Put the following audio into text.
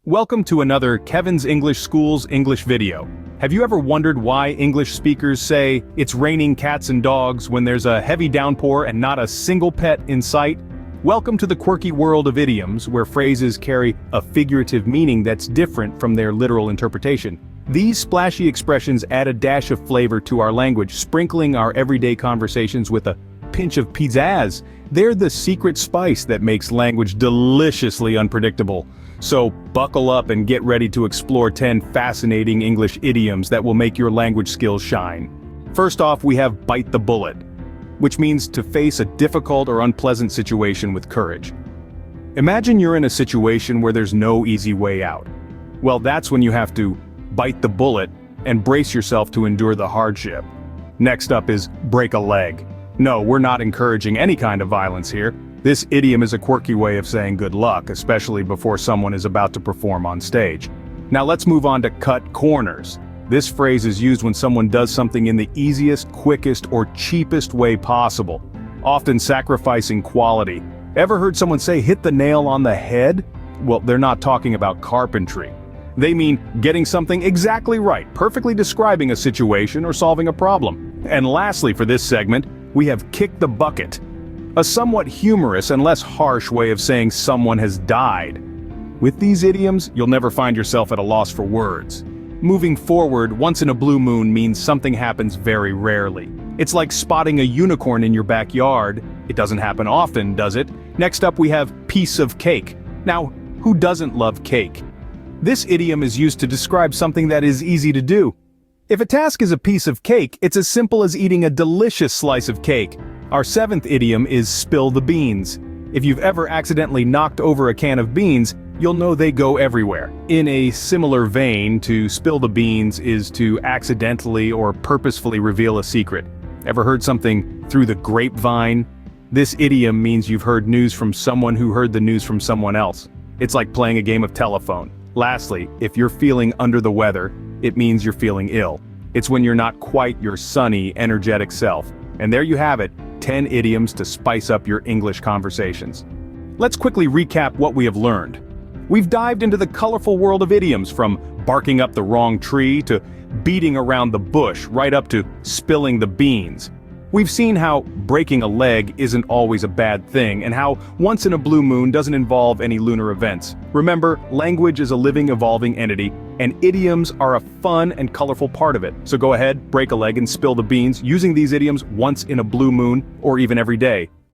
Welcome to another Kevin's English School's English video. Have you ever wondered why English speakers say it's raining cats and dogs when there's a heavy downpour and not a single pet in sight? Welcome to the quirky world of idioms, where phrases carry a figurative meaning that's different from their literal interpretation. These splashy expressions add a dash of flavor to our language, sprinkling our everyday conversations with a pinch of pizzazz. They're the secret spice that makes language deliciously unpredictable. So buckle up and get ready to explore 10 fascinating English idioms that will make your language skills shine. First off, we have bite the bullet, which means to face a difficult or unpleasant situation with courage. Imagine you're in a situation where there's no easy way out. Well, that's when you have to bite the bullet and brace yourself to endure the hardship. Next up is break a leg. No, we're not encouraging any kind of violence here. This idiom is a quirky way of saying good luck, especially before someone is about to perform on stage. Now let's move on to cut corners. This phrase is used when someone does something in the easiest, quickest, or cheapest way possible, often sacrificing quality. Ever heard someone say hit the nail on the head? Well, they're not talking about carpentry. They mean getting something exactly right, perfectly describing a situation or solving a problem. And lastly for this segment, we have kick the bucket. A somewhat humorous and less harsh way of saying someone has died. With these idioms, you'll never find yourself at a loss for words. Moving forward, once in a blue moon means something happens very rarely. It's like spotting a unicorn in your backyard. It doesn't happen often, does it? Next up we have piece of cake. Now, who doesn't love cake? This idiom is used to describe something that is easy to do. If a task is a piece of cake, it's as simple as eating a delicious slice of cake. Our seventh idiom is spill the beans. If you've ever accidentally knocked over a can of beans, you'll know they go everywhere. In a similar vein, to spill the beans is to accidentally or purposefully reveal a secret. Ever heard something through the grapevine? This idiom means you've heard news from someone who heard the news from someone else. It's like playing a game of telephone. Lastly, if you're feeling under the weather, it means you're feeling ill. It's when you're not quite your sunny, energetic self. And there you have it, 10 idioms to spice up your English conversations. Let's quickly recap what we have learned. We've dived into the colorful world of idioms, from barking up the wrong tree to beating around the bush, right up to spilling the beans. We've seen how breaking a leg isn't always a bad thing, and how once in a blue moon doesn't involve any lunar events. Remember, language is a living, evolving entity, and idioms are a fun and colorful part of it. So go ahead, break a leg and spill the beans, using these idioms once in a blue moon, or even every day.